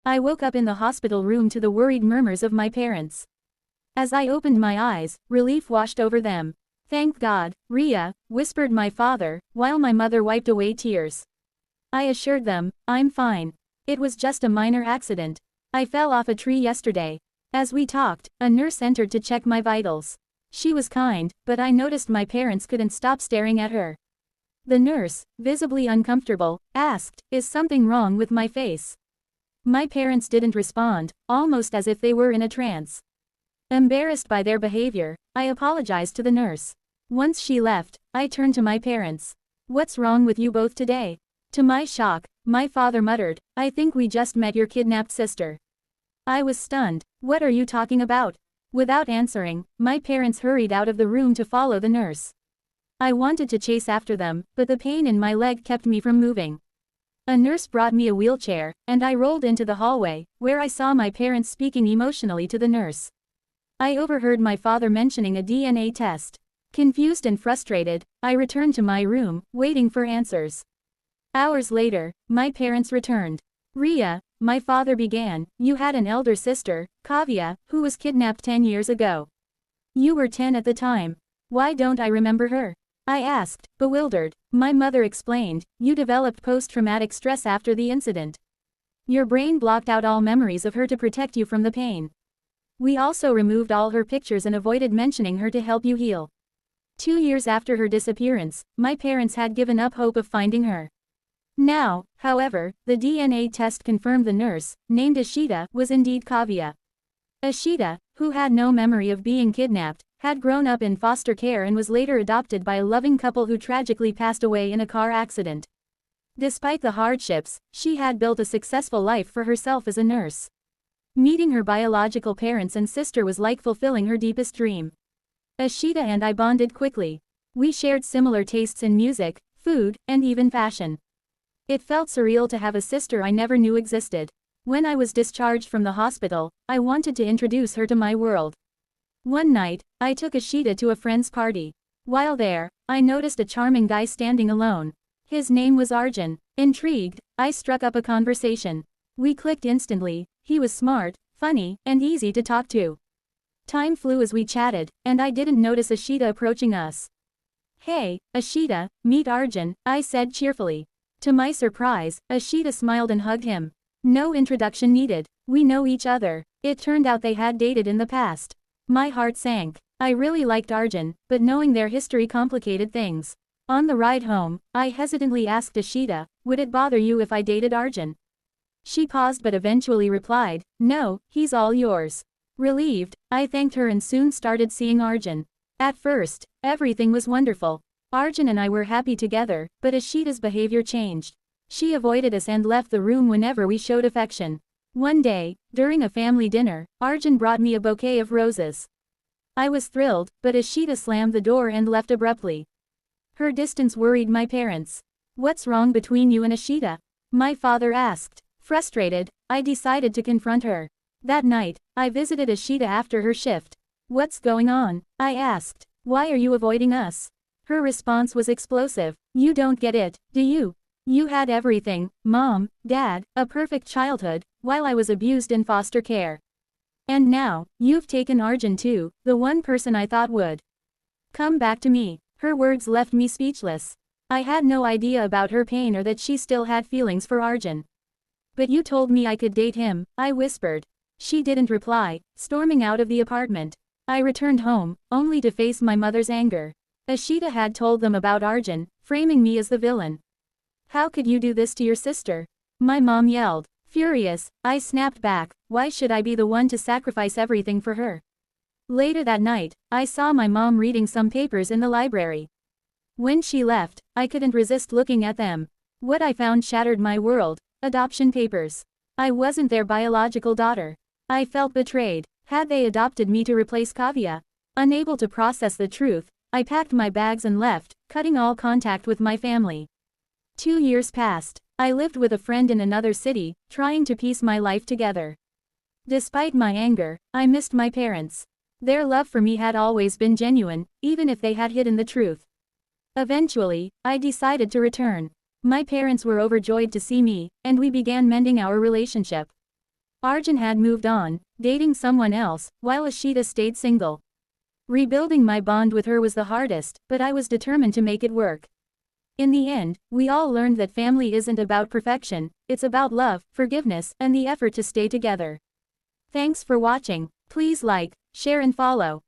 I woke up in the hospital room to the worried murmurs of my parents. As I opened my eyes, relief washed over them. "Thank God, Ria," whispered my father, while my mother wiped away tears. I assured them, "I'm fine. It was just a minor accident. I fell off a tree yesterday." As we talked, a nurse entered to check my vitals. She was kind, but I noticed my parents couldn't stop staring at her. The nurse, visibly uncomfortable, asked, "Is something wrong with my face?" My parents didn't respond, almost as if they were in a trance. Embarrassed by their behavior, I apologized to the nurse. Once she left, I turned to my parents. "What's wrong with you both today?" To my shock, my father muttered, "I think we just met your kidnapped sister." I was stunned. "What are you talking about?" Without answering, my parents hurried out of the room to follow the nurse. I wanted to chase after them, but the pain in my leg kept me from moving. A nurse brought me a wheelchair, and I rolled into the hallway, where I saw my parents speaking emotionally to the nurse. I overheard my father mentioning a DNA test. Confused and frustrated, I returned to my room, waiting for answers. Hours later, my parents returned. "Ria," my father began, "you had an elder sister, Kavya, who was kidnapped 10 years ago. You were 10 at the time. Why don't I remember her?" I asked, bewildered. My mother explained, "You developed post-traumatic stress after the incident. Your brain blocked out all memories of her to protect you from the pain. We also removed all her pictures and avoided mentioning her to help you heal." 2 years after her disappearance, my parents had given up hope of finding her. Now, however, the DNA test confirmed the nurse, named Ashita, was indeed Kavya. Ashita, who had no memory of being kidnapped, had grown up in foster care and was later adopted by a loving couple who tragically passed away in a car accident. Despite the hardships, she had built a successful life for herself as a nurse. Meeting her biological parents and sister was like fulfilling her deepest dream. Ashita and I bonded quickly. We shared similar tastes in music, food, and even fashion. It felt surreal to have a sister I never knew existed. When I was discharged from the hospital, I wanted to introduce her to my world. One night, I took Ashita to a friend's party. While there, I noticed a charming guy standing alone. His name was Arjun. Intrigued, I struck up a conversation. We clicked instantly. He was smart, funny, and easy to talk to. Time flew as we chatted, and I didn't notice Ashita approaching us. "Hey, Ashita, meet Arjun," I said cheerfully. To my surprise, Ashita smiled and hugged him. No introduction needed. We know each other. It turned out they had dated in the past. My heart sank. I really liked Arjun, but knowing their history complicated things. On the ride home, I hesitantly asked Ashita, "Would it bother you if I dated Arjun?" She paused but eventually replied, "No, he's all yours." Relieved, I thanked her and soon started seeing Arjun. At first, everything was wonderful. Arjun and I were happy together, but Ashita's behavior changed. She avoided us and left the room whenever we showed affection. One day, during a family dinner, Arjun brought me a bouquet of roses. I was thrilled, but Ashita slammed the door and left abruptly. Her distance worried my parents. "What's wrong between you and Ashita?" my father asked. Frustrated, I decided to confront her. That night, I visited Ashita after her shift. "What's going on?" I asked. "Why are you avoiding us?" Her response was explosive. "You don't get it, do you? You had everything, mom, dad, a perfect childhood, while I was abused in foster care. And now, you've taken Arjun too, the one person I thought would come back to me." Her words left me speechless. I had no idea about her pain or that she still had feelings for Arjun. "But you told me I could date him," I whispered. She didn't reply, storming out of the apartment. I returned home, only to face my mother's anger. Ashita had told them about Arjun, framing me as the villain. "How could you do this to your sister?" my mom yelled. Furious, I snapped back, "Why should I be the one to sacrifice everything for her?" Later that night, I saw my mom reading some papers in the library. When she left, I couldn't resist looking at them. What I found shattered my world. Adoption papers. I wasn't their biological daughter. I felt betrayed. Had they adopted me to replace Kavya? Unable to process the truth, I packed my bags and left, cutting all contact with my family. 2 years passed. I lived with a friend in another city, trying to piece my life together. Despite my anger, I missed my parents. Their love for me had always been genuine, even if they had hidden the truth. Eventually, I decided to return. My parents were overjoyed to see me, and we began mending our relationship. Arjun had moved on, dating someone else, while Ashita stayed single. Rebuilding my bond with her was the hardest, but I was determined to make it work. In the end, we all learned that family isn't about perfection, it's about love, forgiveness, and the effort to stay together. Thanks for watching. Please like, share and follow.